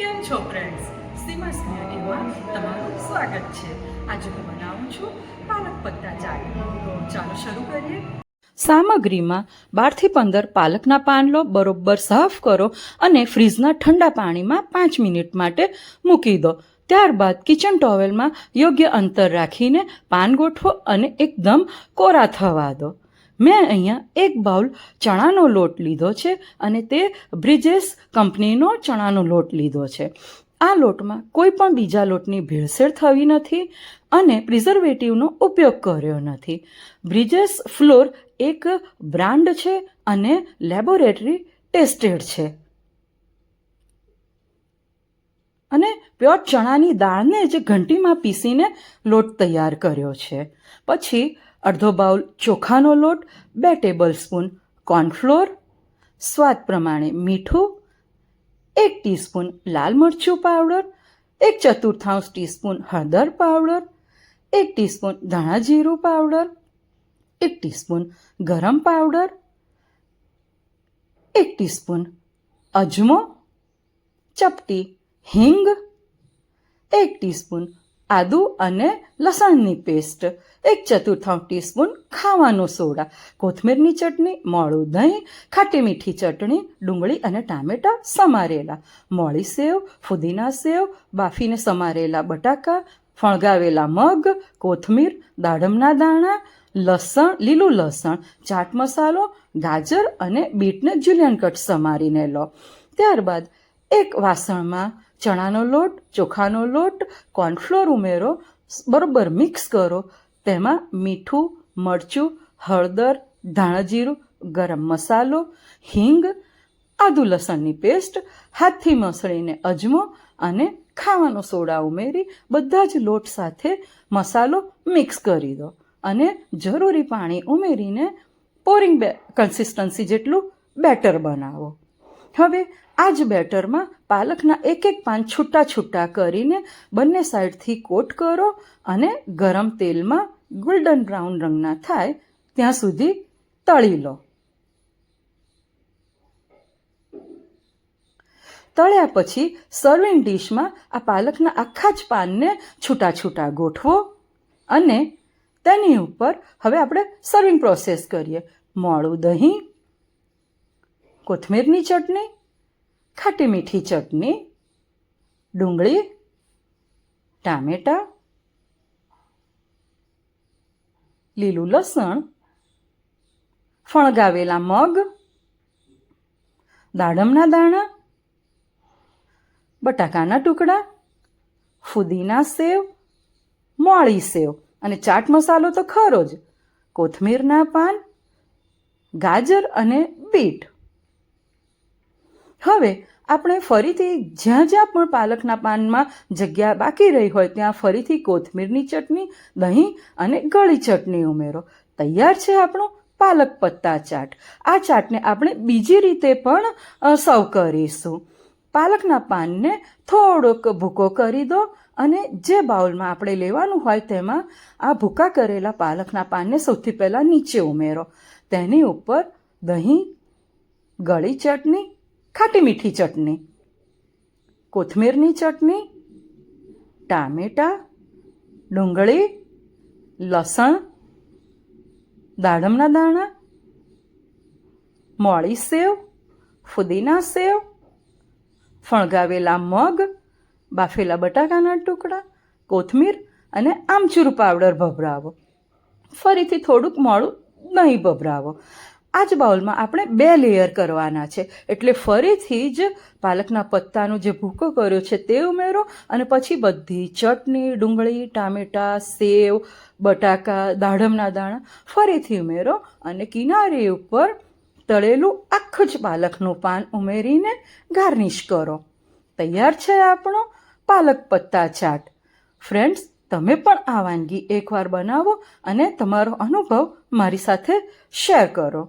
કેમ છો ફ્રેન્ડ્સ? સીમાસ ક્રિએટિવમાં તમારું સ્વાગત છે. આજે હું બનાવું છું પાલક પત્તા ચાટ. તો ચાલો શરૂ કરીએ. સામગ્રીમાં 12 થી 15 પાલકના પાન લો, બરોબર સાફ કરો અને ફ્રીજના ઠંડા પાણીમાં 5 મિનિટ માટે મૂકી દો. ત્યારબાદ કિચન ટોવેલમાં યોગ્ય અંતર રાખીને પાન ગોઠવો અને એકદમ કોરા થવા દો. મેં અહીંયા 1 બાઉલ ચણાનો લોટ લીધો છે અને તે બ્રિજેસ કંપનીનો ચણાનો લોટ લીધો છે. આ લોટમાં કોઈ પણ બીજા લોટની ભેળસેળ થવી નથી અને પ્રિઝર્વેટિવનો ઉપયોગ કર્યો નથી. બ્રિજેસ ફ્લોર એક બ્રાન્ડ છે અને લેબોરેટરી ટેસ્ટેડ છે અને પ્યોર ચણાની દાળને જ ઘંટીમાં પીસીને લોટ તૈયાર કર્યો છે. પછી અડધો બાઉલ ચોખાનો લોટ, 2 ટેબલસ્પૂન કોર્નફ્લોર, સ્વાદ પ્રમાણે મીઠું, 1 ટીસ્પૂન લાલ મરચું પાવડર, 1/4 ટીસ્પૂન હળદર પાવડર, 1 ટીસ્પૂન ધાણા જીરું પાવડર, 1 ટીસ્પૂન ગરમ પાવડર, 1 ટીસ્પૂન અજમો, ચપટી હિંગ, 1 ટીસ્પૂન આદુ અને લસણની પેસ્ટ, 1/4 ટીસ્પૂન ખાવાનો સોડા, કોથમીરની ચટણી, મોળું દહીં, ખાટી મીઠી ચટણી, ડુંગળી અને ટામેટાં સમારેલા, મોળી સેવ, ફુદીના સેવ, બાફીને સમારેલા બટાકા, ફણગાવેલા મગ, કોથમીર, દાડમના દાણા, લસણ, લીલું લસણ, ચાટ મસાલો, ગાજર અને બીટને જુલિયન કટ સમારીને લો. ત્યારબાદ એક વાસણમાં ચણાનો લોટ, ચોખાનો લોટ, કોર્નફ્લોર ઉમેરો, બરોબર મિક્સ કરો. તેમાં મીઠું, મરચું, હળદર, ધાણા જીરું, ગરમ મસાલો, હિંગ, આદુ લસણની પેસ્ટ, હાથથી મસળીને અજમો અને ખાવાનો સોડા ઉમેરી બધા જ લોટ સાથે મસાલો મિક્સ કરી દો અને જરૂરી પાણી ઉમેરીને પોરિંગ કન્સિસ્ટન્સી જેટલું બેટર બનાવો. હવે આ જ બેટરમાં પાલકના એક પાન છૂટા છૂટા કરીને બંને સાઈડથી કોટ કરો અને ગરમ તેલમાં ગોલ્ડન બ્રાઉન રંગના થાય ત્યાં સુધી તળી લો. તળ્યા પછી સર્વિંગ ડીશમાં આ પાલકના આખા જ પાનને છૂટા છૂટા ગોઠવો અને તેની ઉપર હવે આપણે સર્વિંગ પ્રોસેસ કરીએ. મોળું દહીં, કોથમીરની ચટણી, ખાટી મીઠી ચટણી, ડુંગળી, ટામેટાં, લીલું લસણ, ફણગાવેલા મગ, દાડમના દાણા, બટાકાના ટુકડા, ફુદીના સેવ, મોળી સેવ અને ચાટ મસાલો તો ખરો જ, કોથમીરના પાન, ગાજર અને બીટ. હવે આપણે ફરીથી જ્યાં જ્યાં પણ પાલકના પાનમાં જગ્યા બાકી રહી હોય ત્યાં ફરીથી કોથમીરની ચટણી, દહીં અને ગળી ચટણી ઉમેરો. તૈયાર છે આપણો પાલક પત્તા ચાટ. આ ચાટને આપણે બીજી રીતે પણ સર્વ કરીશું. પાલકના પાનને થોડોક ભૂકો કરી દો અને જે બાઉલમાં આપણે લેવાનું હોય તેમાં આ ભૂકા કરેલા પાલકના પાનને સૌથી પહેલાં નીચે ઉમેરો. તેની ઉપર દહીં, ગળી ચટણી, ખાટી મીઠી ચટણી, કોથમીરની ચટણી, ટામેટાં, ડુંગળી, લસણ, દાડમના દાણા, મોળી સેવ, ફુદીના સેવ, ફણગાવેલા મગ, બાફેલા બટાકાના ટુકડા, કોથમીર અને આમચૂર પાવડર ભભરાવો. ફરીથી થોડુંક મોળું દહીં ભભરાવો. આ જ બાઉલમાં આપણે 2 લેયર કરવાના છે એટલે ફરીથી જ પાલકના પત્તાનો જે ભૂકો કર્યો છે તે ઉમેરો અને પછી બધી ચટણી, ડુંગળી, ટામેટાં, સેવ, બટાકા, દાડમના દાણા ફરીથી ઉમેરો અને કિનારી ઉપર તળેલું આખું જ પાલકનું પાન ઉમેરીને ગાર્નિશ કરો. તૈયાર છે આપણો પાલક પત્તા ચાટ. ફ્રેન્ડ્સ, તમે પણ આ વાનગી એકવાર બનાવો અને તમારો અનુભવ મારી સાથે શેર કરો.